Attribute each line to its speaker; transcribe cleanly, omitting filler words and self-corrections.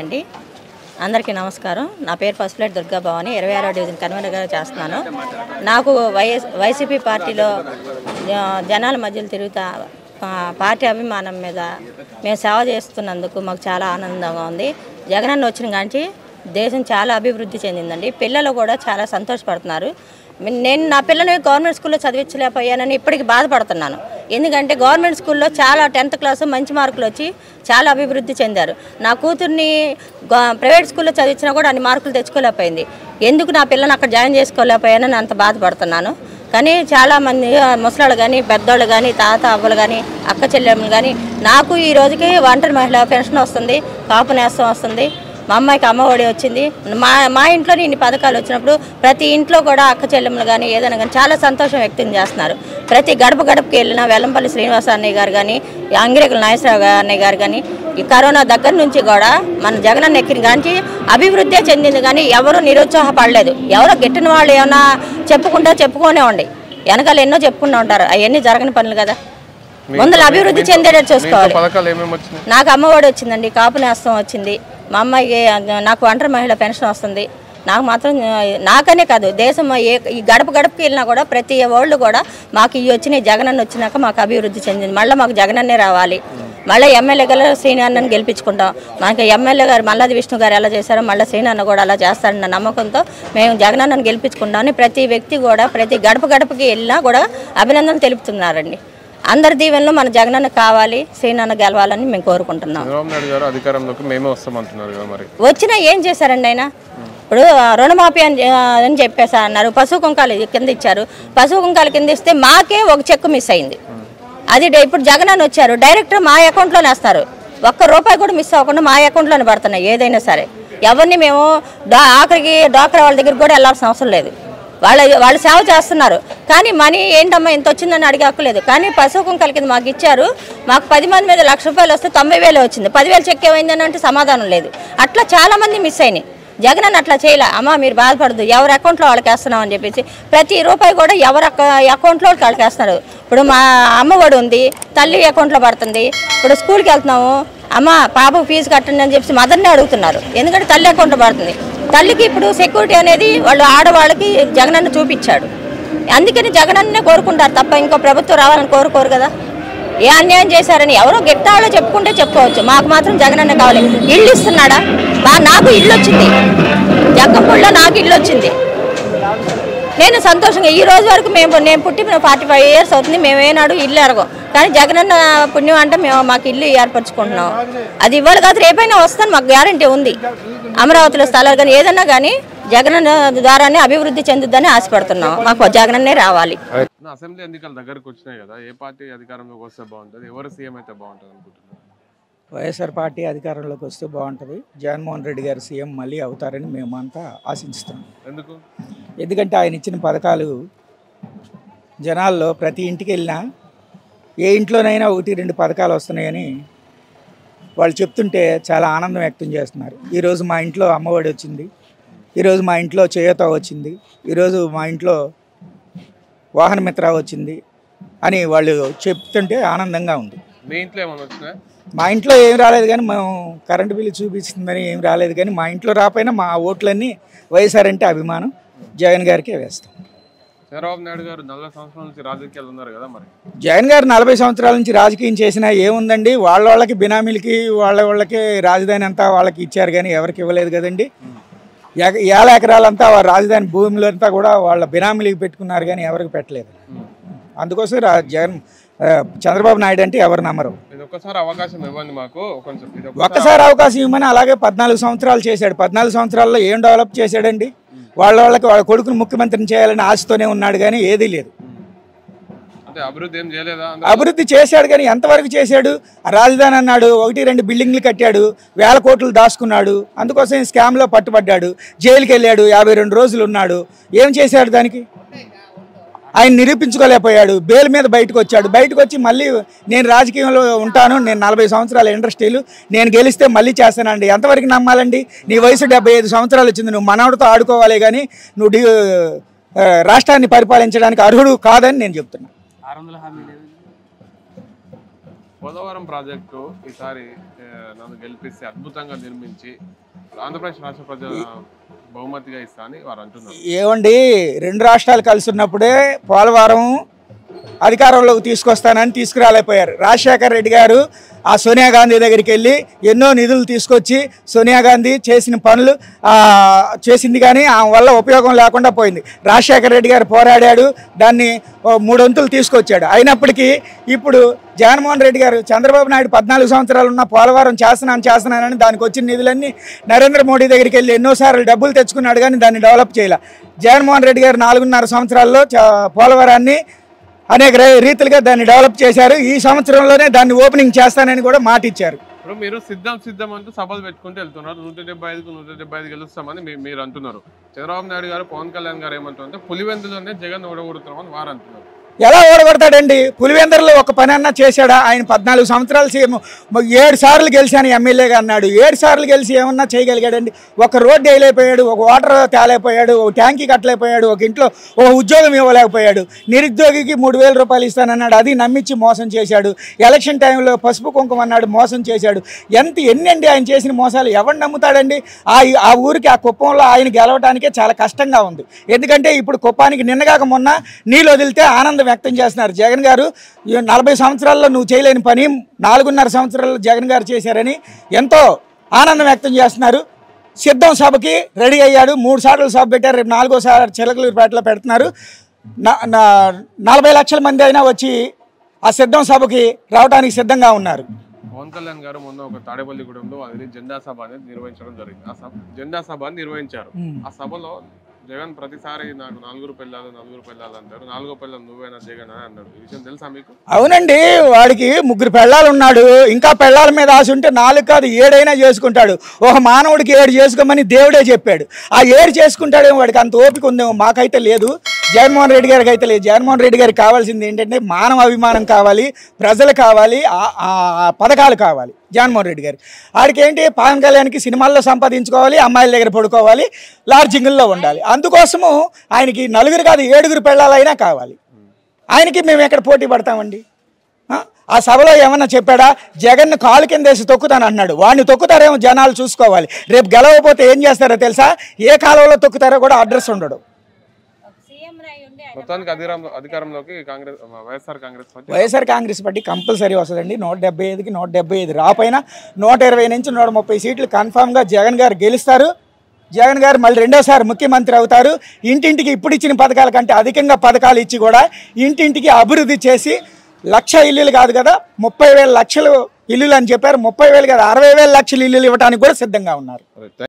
Speaker 1: అండి అందరికీ నమస్కారం. నా పేరు పసుపులేటి దుర్గా భవాని, 26వ డివిజన్ కన్వీనర్గా చేస్తున్నాను. నాకు వైసీపీ పార్టీలో జనాల మధ్యలో తిరుగుతా పార్టీ అభిమానం మీద మేము సేవ చేస్తున్నందుకు మాకు చాలా ఆనందంగా ఉంది. జగనన్న వచ్చిన కాంచి దేశం చాలా అభివృద్ధి చెందిందండి. పిల్లలు కూడా చాలా సంతోషపడుతున్నారు. నేను నా పిల్లని గవర్నమెంట్ స్కూల్లో చదివించలేకపోయానని ఇప్పటికి బాధపడుతున్నాను. ఎందుకంటే గవర్నమెంట్ స్కూల్లో చాలా 10th క్లాసు మంచి మార్కులు వచ్చి చాలా అభివృద్ధి చెందారు. నా కూతుర్ని ప్రైవేట్ స్కూల్లో చదివించినా కూడా అన్ని మార్కులు తెచ్చుకోలేకపోయింది. ఎందుకు నా పిల్లని అక్కడ జాయిన్ చేసుకోలేకపోయానని అంత బాధపడుతున్నాను. కానీ చాలామంది ముసలాళ్ళు కానీ పెద్దోళ్ళు కానీ తాత అవ్వలు కానీ అక్క చెల్లెమ్మలు కానీ నాకు ఈ రోజుకి ఒంటరి మహిళ పెన్షన్ వస్తుంది, కాపు నేస్తం వస్తుంది, మా అమ్మాయికి అమ్మఒడి వచ్చింది. మా ఇంట్లోనే ఇన్ని పథకాలు వచ్చినప్పుడు ప్రతి ఇంట్లో కూడా అక్క చెల్లెమ్మలు కానీ ఏదైనా కానీ చాలా సంతోషం వ్యక్తం చేస్తున్నారు. ప్రతి గడప గడపకి వెళ్ళిన వెల్లంపల్లి శ్రీనివాస అన్నయ్య గారు కానీ అంగిరేకుల నాగేశ్వరరావు అన్నయ్య గారు కానీ ఈ కరోనా దగ్గర నుంచి కూడా మన జగనన్న ఎక్కిన కానీ అభివృద్ధి చెందింది. కానీ ఎవరు నిరుత్సాహపడలేదు. ఎవరో గిట్టిన వాళ్ళు ఏమైనా చెప్పుకునే ఉండి వెనకాల ఎన్నో చెప్పుకుంటూ ఉంటారు. అవన్నీ జరగని పనులు కదా. ముందర అభివృద్ధి చెందేటట్టు చూసుకోవాలి. నాకు అమ్మఒడి వచ్చిందండి, కాపు నేస్తం వచ్చింది, మా అమ్మాయికి నాకు ఒంటరి మహిళ పెన్షన్ వస్తుంది. నాకు మాత్రం నాకనే కాదు దేశం ఈ గడప గడపకి వెళ్ళినా కూడా ప్రతి వాళ్ళు కూడా మాకు ఇవి వచ్చినాయి, జగనన్న వచ్చినాక మాకు అభివృద్ధి చెందింది. మళ్ళీ మాకు జగనన్నే రావాలి. మళ్ళీ ఎమ్మెల్యే గారు శ్రీనాన్నని గెలిపించుకుంటాం. మనకి ఎమ్మెల్యే గారు మల్లాది విష్ణు గారు ఎలా చేశారో మళ్ళీ శ్రీనాన్న కూడా అలా చేస్తారన్న నమ్మకంతో మేము జగనన్నని గెలిపించుకుంటామని ప్రతి వ్యక్తి కూడా ప్రతి గడప గడపకి వెళ్ళినా కూడా అభినందనలు తెలుపుతున్నారండి. అందరి దీవెనలో మన జగనన్న కావాలి, శ్రీనాన్న గెలవాలని మేము కోరుకుంటున్నాం. వచ్చినా ఏం చేశారండి ఆయన? ఇప్పుడు రుణమాఫీ అని చెప్పేసి అన్నారు. పశువు కుంకాలు కింద ఇచ్చారు. పశువు కుంకాలు కింద ఇస్తే మాకే ఒక చెక్కు మిస్ అయింది. అది ఇప్పుడు జగనన్న వచ్చారు, డైరెక్ట్ మా అకౌంట్లోనే వేస్తారు. ఒక్క రూపాయి కూడా మిస్ అవ్వకుండా మా అకౌంట్లోనే పడుతున్నాయి. ఏదైనా సరే ఎవరిని మేము ఆఖరికి డ్వాక్రా వాళ్ళ దగ్గరికి కూడా వెళ్ళాల్సిన అవసరం లేదు. వాళ్ళు సేవ చేస్తున్నారు. కానీ మనీ ఏంటమ్మా ఇంత వచ్చిందని అడిగే హక్కులేదు. కానీ పశువు కుంకాల కింద మాకు ఇచ్చారు. మాకు 10 మంది మీద ₹1,00,000 వస్తే 90,000 వచ్చింది. 10,000 చెక్ ఏమైందని అంటే సమాధానం లేదు. అట్లా చాలామంది మిస్ అయినాయి. జగనన్న అట్లా చేయలే. అమ్మ మీరు బాధపడదు, ఎవరి అకౌంట్లో వాళ్ళకి వేస్తున్నాం అని చెప్పేసి ప్రతి రూపాయి కూడా ఎవరి అకౌంట్లో వాళ్ళకి వేస్తున్నారు. ఇప్పుడు మా అమ్మఒడి ఉంది, తల్లి అకౌంట్లో పడుతుంది. ఇప్పుడు స్కూల్కి వెళ్తున్నాము, అమ్మ పాపకు ఫీజు కట్టండి అని చెప్పి మదర్నే అడుగుతున్నారు. ఎందుకంటే తల్లి అకౌంట్లో పడుతుంది. తల్లికి ఇప్పుడు సెక్యూరిటీ అనేది వాళ్ళు ఆడవాళ్ళకి జగనన్న చూపించాడు. అందుకని జగనన్నే కోరుకుంటారు తప్ప ఇంకో ప్రభుత్వం రావాలని కోరుకోరు కదా. ఏ అన్యాయం చేశారని ఎవరో గిట్టాలో చెప్పుకుంటే చెప్పుకోవచ్చు. మాకు మాత్రం జగనన్న కావాలి. ఇల్లు ఇస్తున్నాడా? నాకు ఇల్లు వచ్చింది, జగ్గంపూడిలో నాకు ఇల్లు వచ్చింది. నేను సంతోషంగా ఈ రోజు వరకు నేను పుట్టి 45 years అవుతుంది. మేము ఏనాడు ఇల్లు ఎరగం. కానీ జగనన్న పుణ్యం అంటే మాకు ఇల్లు ఏర్పరచుకుంటున్నాం. అది ఇవ్వాలి కాదు, రేపైనా వస్తాను, మాకు గ్యారంటీ ఉంది. అమరావతిలో స్థలాలు కానీ ఏదన్నా కానీ జగనన్న ద్వారానే అభివృద్ధి చెందుద్దని ఆశపడుతున్నాం. మాకు జగనన్నే రావాలి.
Speaker 2: అసెంబ్లీ ఎన్నికల దగ్గరకు వచ్చినాయి కదా, ఏ పార్టీ అధికారంలోకి వస్తే బాగుంటుంది, ఎవరు సీఎం అయితే బాగుంటుంది అనుకుంటున్నారు?
Speaker 3: వైఎస్ఆర్ పార్టీ అధికారంలోకి వస్తే బాగుంటుంది. జగన్మోహన్ రెడ్డి గారు సీఎం మళ్ళీ అవుతారని మేమంతా ఆశిస్తున్నాం. ఎందుకంటే ఆయన ఇచ్చిన పథకాలు జనాల్లో ప్రతి ఇంటికి వెళ్ళినా ఏ ఇంట్లోనైనా 1-2 పథకాలు వస్తున్నాయని వాళ్ళు చెప్తుంటే చాలా ఆనందం వ్యక్తం చేస్తున్నారు. ఈరోజు మా ఇంట్లో అమ్మఒడి వచ్చింది, ఈరోజు మా ఇంట్లో చేయూత వచ్చింది, ఈరోజు మా ఇంట్లో వాహన మిత్ర వచ్చింది అని వాళ్ళు చెప్తుంటే ఆనందంగా ఉంది.
Speaker 2: మీ ఇంట్లో ఏమైనా వచ్చినా?
Speaker 3: మా ఇంట్లో ఏం రాలేదు, కానీ మేము కరెంటు బిల్లు చూపిస్తుందని ఏం రాలేదు. కానీ మా ఇంట్లో రాపోయినా మా ఓట్లన్నీ వైఎస్ఆర్ అంటే అభిమానం, జగన్ గారికే వేస్తాం.
Speaker 2: చంద్రబాబు నాయుడు గారు 40 సంవత్సరాల నుంచి రాజకీయాలు ఉన్నారు కదా, మరి
Speaker 3: జగన్ గారు 40 సంవత్సరాల నుంచి రాజకీయం చేసినా ఏముందండి? వాళ్ళకి బినామీలకి వాళ్ళకి రాజధాని అంతా వాళ్ళకి ఇచ్చారు, కానీ ఎవరికి ఇవ్వలేదు కదండి. 50 ఎకరాలంతా రాజధాని భూమిలో అంతా కూడా వాళ్ళ బినామీలకి పెట్టుకున్నారు, కానీ ఎవరికి పెట్టలేదు. అందుకోసం చంద్రబాబు నాయుడు అంటే ఎవరు నమ్మరు.
Speaker 2: ఒక్కసారి అవకాశం ఇవ్వండి మాకు,
Speaker 3: ఒక్కసారి అవకాశం ఇవ్వమని. అలాగే 14 సంవత్సరాలు చేశాడు. 14 సంవత్సరాల్లో ఏం డెవలప్ చేశాడండి? వాళ్ళకి వాళ్ళ కొడుకును ముఖ్యమంత్రిని చేయాలని ఆశతోనే ఉన్నాడు, కానీ ఏదీ లేదు. అభివృద్ధి చేశాడు, కానీ ఎంతవరకు చేశాడు? రాజధాని అన్నాడు, 1-2 బిల్డింగ్లు కట్టాడు, 1000 కోట్లు దాచుకున్నాడు. అందుకోసం స్కామ్లో పట్టుబడ్డాడు, జైలుకి వెళ్ళాడు, 52 రోజులు ఉన్నాడు. ఏం చేశాడు దానికి? ఆయన నిరూపించుకోలేకపోయాడు. బెయిల్ మీద బయటకు వచ్చాడు. బయటకు వచ్చి మళ్ళీ నేను రాజకీయంలో ఉంటాను, నేను 40 సంవత్సరాల ఇండస్ట్రీలు, నేను గెలిస్తే మళ్ళీ చేస్తానండి. ఎంతవరకు నమ్మాలండి? నీ వయసు 75 సంవత్సరాలు వచ్చింది, నువ్వు మనవడితో ఆడుకోవాలి, కానీ నువ్వు రాష్ట్రాన్ని పరిపాలించడానికి అర్హుడు కాదని నేను చెప్తున్నా.
Speaker 2: పోలవరం ప్రాజెక్టు ఈసారి నన్ను గెలిపిస్తే అద్భుతంగా నిర్మించి ఆంధ్రప్రదేశ్ రాష్ట్ర ప్రజల బహుమతిగా ఇస్తా అని వారు అంటున్నారు.
Speaker 3: ఏమండి, రెండు రాష్ట్రాలు కలిసి ఉన్నప్పుడే పోలవరం అధికారంలోకి తీసుకొస్తానని తీసుకురాలేకపోయారు. రాజశేఖర రెడ్డి గారు ఆ సోనియా గాంధీ దగ్గరికి వెళ్ళి ఎన్నో నిధులు తీసుకొచ్చి సోనియా గాంధీ చేసిన పనులు చేసింది, కానీ ఆ వల్ల ఉపయోగం లేకుండా పోయింది. రాజశేఖర రెడ్డి గారు పోరాడాడు, దాన్ని 3 వంతులు తీసుకొచ్చాడు. అయినప్పటికీ ఇప్పుడు జగన్మోహన్ రెడ్డి గారు చంద్రబాబు నాయుడు 14 సంవత్సరాలు ఉన్న పోలవరం చేస్తున్నానని దానికి వచ్చిన నిధులన్నీ నరేంద్ర మోడీ దగ్గరికి వెళ్ళి ఎన్నోసార్లు డబ్బులు తెచ్చుకున్నాడు, కానీ దాన్ని డెవలప్ చేయాలి. జగన్మోహన్ రెడ్డి గారు 4.5 సంవత్సరాల్లో పోలవరాన్ని అనేక రీతిలుగా దాన్ని డెవలప్ చేశారు. ఈ సంవత్సరంలోనే దాన్ని ఓపెనింగ్ చేస్తానని కూడా మాట ఇచ్చారు.
Speaker 2: ఇప్పుడు మీరు సిద్ధం అంటూ సభలు పెట్టుకుంటూ వెళ్తున్నారు. 175 గెలుస్తామని మీరు అంటున్నారు. చంద్రబాబు నాయుడు గారు, పవన్ కళ్యాణ్ గారు ఏమంటారంటే పులివెందులోనే జగన్ ఓడగొడుతున్నామని వారు అంటున్నారు.
Speaker 3: ఎలా ఓడగొడతాడండి? పులివెందులలో ఒక పని అన్నా చేశాడా? ఆయన 14 సంవత్సరాలు 7 సార్లు గెలిచాను ఎమ్మెల్యేగా అన్నాడు. 7 సార్లు గెలిచి ఏమన్నా చేయగలిగాడండి? ఒక రోడ్డు వేయలేకపోయాడు, ఒక వాటర్ తేలేకపోయాడు, ఒక ట్యాంకీ కట్టలేకపోయాడు, ఒక ఇంట్లో ఒక ఉద్యోగం ఇవ్వలేకపోయాడు. నిరుద్యోగికి 3,000 రూపాయలు ఇస్తానన్నాడు, అది నమ్మించి మోసం చేశాడు. ఎలక్షన్ టైంలో పసుపు కుంకుమ అన్నాడు, మోసం చేశాడు. ఎన్నండి ఆయన చేసిన మోసాలు? ఎవరు నమ్ముతాడండి? ఆ ఊరికి, ఆ కుప్పంలో ఆయన గెలవడానికే చాలా కష్టంగా ఉంది. ఎందుకంటే ఇప్పుడు కుప్పానికి నిన్నగాక మొన్న నీళ్ళు వదిలితే ఆనందం వ్యక్తం చేస్తున్నారు. జగన్ గారు 40 సంవత్సరాల్లో నువ్వు చేయలేని పని 4.5 సంవత్సరాల్లో జగన్ గారు చేశారని ఎంతో ఆనందం వ్యక్తం చేస్తున్నారు. సిద్ధం సభకి రెడీ అయ్యాడు. 3 సార్లు సభ పెట్టారు. రేపు 4వ చిలకలూరిపేటలో పెడుతున్నారు. 40 లక్షల మంది అయినా వచ్చి ఆ సిద్ధం సభకి రావడానికి సిద్ధంగా ఉన్నారు.
Speaker 2: పవన్ కళ్యాణ్ గారు మొన్న ఒక తాడేపల్లిగూడెంలో అది జెండా సభ అనేది నిర్వహించడం జరిగింది. ఆ జెండా సభ నిర్వహించారు. ఆ సభలో జగన్ ప్రతిసారి నాకు 4 పిల్లలు అంటారు. 4వ పిల్లలు నువ్వేనా జగన్ అని అన్నాడు. ఈ విషయం తెలుసా మీకు?
Speaker 3: అవునండి, వాడికి 3 పెళ్ళాలు ఉన్నాడు. ఇంకా పెళ్ళాల మీద ఆశ ఉంటే 4 కాదు 7 అయినా చేసుకుంటాడు. ఒక మానవుడికి 7 చేసుకోమని దేవుడే చెప్పాడు. ఆ 7 చేసుకుంటాడేమో, వాడికి అంత ఓపిక ఉందేమో. మాకైతే లేదు, జగన్మోహన్ రెడ్డి గారికి అయితే లేదు. జగన్మోహన్ రెడ్డి గారికి కావాల్సింది ఏంటంటే మానవ అభిమానం కావాలి, ప్రజలు కావాలి, పథకాలు కావాలి. జగన్మోహన్ రెడ్డి గారు ఆడికి ఏంటి, పవన్ కళ్యాణ్కి సినిమాల్లో సంపాదించుకోవాలి, అమ్మాయిల దగ్గర పడుకోవాలి, లాడ్జింగుల్లో ఉండాలి. అందుకోసము ఆయనకి 4 కాదు 7 పెళ్ళాలైనా కావాలి. ఆయనకి మేము ఎక్కడ పోటీ పడతామండి? ఆ సభలో ఏమన్నా చెప్పాడా? జగన్ కాలు కిందేసి తొక్కుతాను అన్నాడు. వాడిని తొక్కుతారేమో జనాలు చూసుకోవాలి. రేపు గెలవకపోతే ఏం చేస్తారో తెలుసా? ఏ కాలంలో తొక్కుతారో కూడా అడ్రస్ ఉండడు.
Speaker 2: మొత్తానికి అధికారంలోకి
Speaker 3: వైఎస్ఆర్ కాంగ్రెస్ పార్టీ కంపల్సరీ వస్తుందండి. 175కి 175 రాపోయినా 120 నుంచి 130 సీట్లు కన్ఫామ్గా జగన్ గారు గెలుస్తారు. జగన్ గారు మళ్ళీ 2వసారి ముఖ్యమంత్రి అవుతారు. ఇంటింటికి ఇప్పుడు ఇచ్చిన పథకాల కంటే అధికంగా పథకాలు ఇచ్చి కూడా ఇంటింటికి అభివృద్ధి చేసి 1,00,000 ఇల్లులు కాదు కదా 30,000 లక్షలు ఇల్లులు అని చెప్పారు. 30,000 కాదు 60,000 లక్షల ఇల్లులు ఇవ్వడానికి కూడా సిద్ధంగా ఉన్నారు.